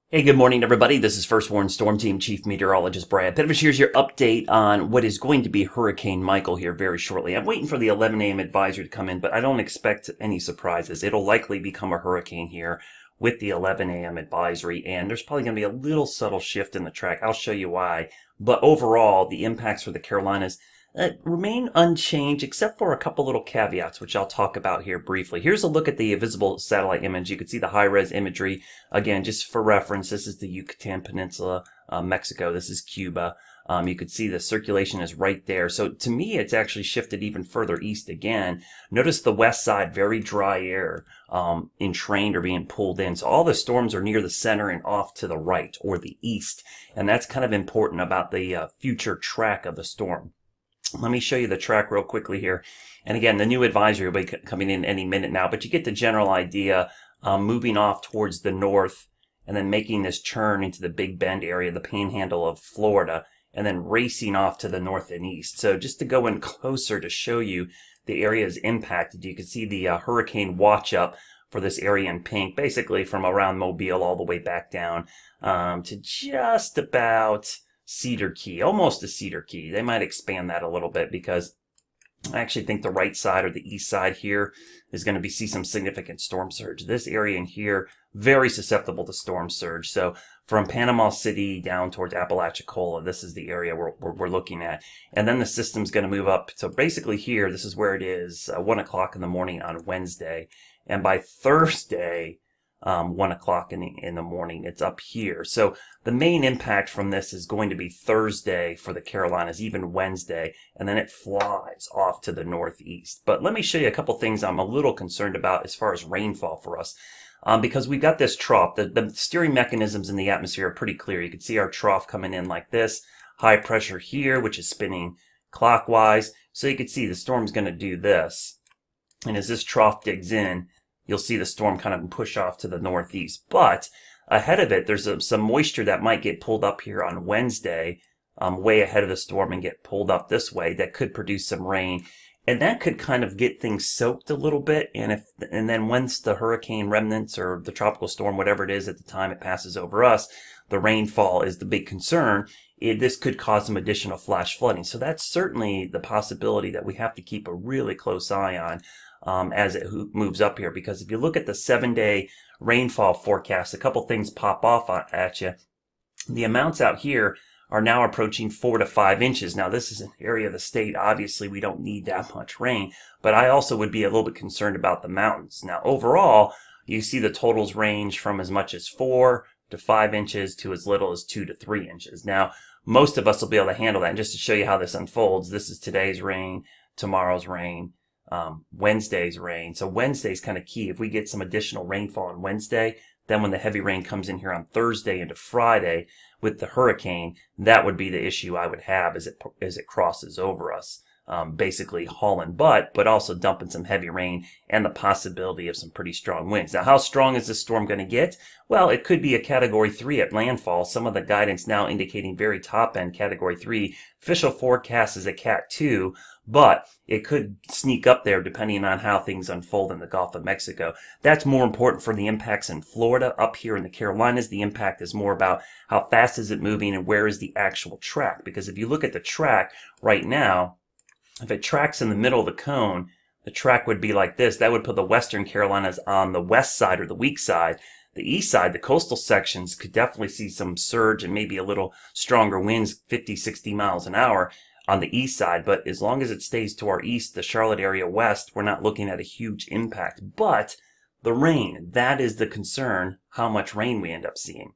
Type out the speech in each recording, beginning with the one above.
Hey, good morning, everybody. This is First Warn Storm Team Chief Meteorologist Brad Panovich. Here's your update on what is going to be Hurricane Michael here very shortly. I'm waiting for the 11 a.m. advisory to come in, but I don't expect any surprises. It'll likely become a hurricane here with the 11 a.m. advisory, and there's probably going to be a little subtle shift in the track. I'll show you why. But overall, the impacts for the Carolinas remain unchanged, except for a couple little caveats, which I'll talk about here briefly. Here's a look at the visible satellite image. You can see the high-res imagery. Again, just for reference, this is the Yucatan Peninsula, Mexico. This is Cuba. You could see the circulation is right there. So to me, it's actually shifted even further east again. Notice the west side, very dry air, entrained or being pulled in. So all the storms are near the center and off to the right or the east. And that's kind of important about the future track of the storm. Let me show you the track real quickly here. And again, the new advisory will be coming in any minute now, but you get the general idea, moving off towards the north and then making this turn into the Big Bend area, the panhandle of Florida, and then racing off to the north and east. So just to go in closer to show you the areas impacted, you can see the hurricane watch up for this area in pink, basically from around Mobile all the way back down to just about Cedar Key, almost to Cedar Key. They might expand that a little bit because I actually think the right side or the east side here is going to see some significant storm surge. This area in here, very susceptible to storm surge. So from Panama City down towards Apalachicola, this is the area we're looking at. And then the system's going to move up. So basically here, this is where it is, 1 o'clock in the morning on Wednesday. And by Thursday, 1 o'clock in the morning, it's up here. So the main impact from this is going to be Thursday for the Carolinas, even Wednesday, and then it flies off to the northeast. But let me show you a couple things I'm a little concerned about as far as rainfall for us. Because we've got this trough. The steering mechanisms in the atmosphere are pretty clear. You can see our trough coming in like this. High pressure here, which is spinning clockwise. So you can see the storm's going to do this. And as this trough digs in, you'll see the storm kind of push off to the northeast. But ahead of it, there's some moisture that might get pulled up here on Wednesday, way ahead of the storm and get pulled up this way that could produce some rain. And that could kind of get things soaked a little bit. And then once the hurricane remnants or the tropical storm, whatever it is at the time it passes over us, the rainfall is the big concern. This could cause some additional flash flooding. So that's certainly the possibility that we have to keep a really close eye on as it moves up here. Because if you look at the 7-day rainfall forecast, a couple things pop off at you. The amounts out here are now approaching 4 to 5 inches. Now, this is an area of the state. Obviously, we don't need that much rain, but I also would be a little bit concerned about the mountains. Now, overall, you see the totals range from as much as 4 to 5 inches to as little as 2 to 3 inches. Now, most of us will be able to handle that. And just to show you how this unfolds, this is today's rain, tomorrow's rain, Wednesday's rain. So Wednesday's kind of key. If we get some additional rainfall on Wednesday, then when the heavy rain comes in here on Thursday into Friday with the hurricane, that would be the issue I would have as it crosses over us. Basically hauling butt, but also dumping some heavy rain and the possibility of some pretty strong winds. Now, how strong is this storm going to get? Well, it could be a Category 3 at landfall. Some of the guidance now indicating very top-end Category 3. Official forecast is a Cat 2, but it could sneak up there depending on how things unfold in the Gulf of Mexico. That's more important for the impacts in Florida. Up here in the Carolinas, the impact is more about how fast is it moving and where is the actual track. Because if you look at the track right now, if it tracks in the middle of the cone, the track would be like this. That would put the western Carolinas on the west side or the weak side. The east side, the coastal sections, could definitely see some surge and maybe a little stronger winds, 50, 60 miles an hour on the east side. But as long as it stays to our east, the Charlotte area west, we're not looking at a huge impact. But the rain, that is the concern, how much rain we end up seeing.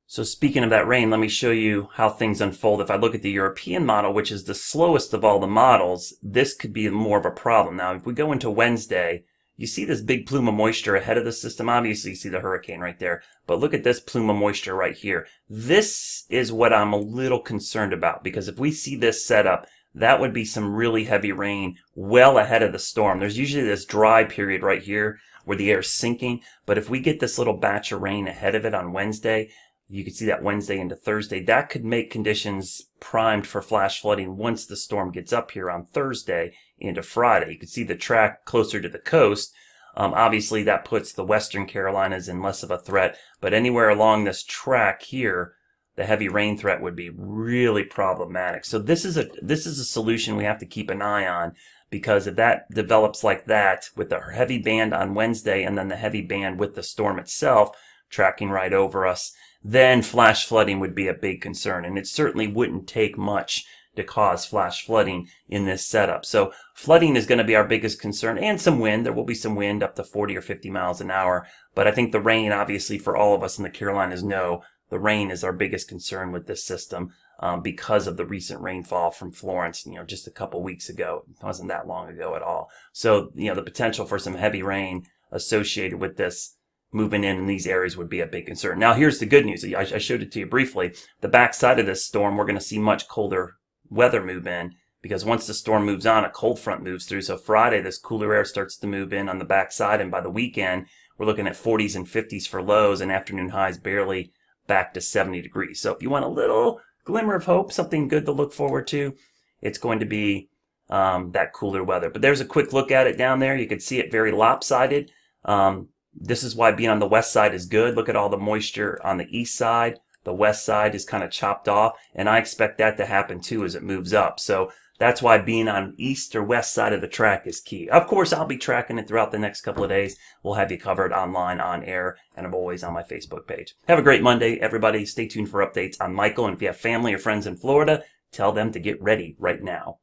So speaking of that rain, let me show you how things unfold. If I look at the European model, which is the slowest of all the models, this could be more of a problem. Now, if we go into Wednesday, you see this big plume of moisture ahead of the system. Obviously, you see the hurricane right there. But look at this plume of moisture right here. This is what I'm a little concerned about, because if we see this set up, that would be some really heavy rain well ahead of the storm. There's usually this dry period right here where the air is sinking. But if we get this little batch of rain ahead of it on Wednesday, you can see that Wednesday into Thursday, that could make conditions primed for flash flooding once the storm gets up here on Thursday into Friday. You can see the track closer to the coast. Obviously, that puts the Western Carolinas in less of a threat, but anywhere along this track here, the heavy rain threat would be really problematic. So this is a solution we have to keep an eye on, because if that develops like that with the heavy band on Wednesday and then the heavy band with the storm itself tracking right over us, then flash flooding would be a big concern. And it certainly wouldn't take much to cause flash flooding in this setup. So flooding is going to be our biggest concern, and some wind. There will be some wind up to 40 or 50 miles an hour. But I think the rain, obviously, for all of us in the Carolinas know, the rain is our biggest concern with this system, because of the recent rainfall from Florence, just a couple weeks ago. It wasn't that long ago at all. So, the potential for some heavy rain associated with this moving in these areas would be a big concern. Now, here's the good news. I showed it to you briefly. The backside of this storm, we're going to see much colder weather move in, because once the storm moves on, a cold front moves through. So Friday, this cooler air starts to move in on the backside, and by the weekend, we're looking at 40s and 50s for lows and afternoon highs barely back to 70 degrees. So if you want a little glimmer of hope, something good to look forward to, it's going to be that cooler weather. But there's a quick look at it down there. You can see it very lopsided. This is why being on the west side is good. Look at all the moisture on the east side. The west side is kind of chopped off, and I expect that to happen too as it moves up. So that's why being on east or west side of the track is key. Of course, I'll be tracking it throughout the next couple of days. We'll have you covered online, on air, and I'm always on my Facebook page. Have a great Monday, everybody. Stay tuned for updates on Michael, and if you have family or friends in Florida, tell them to get ready right now.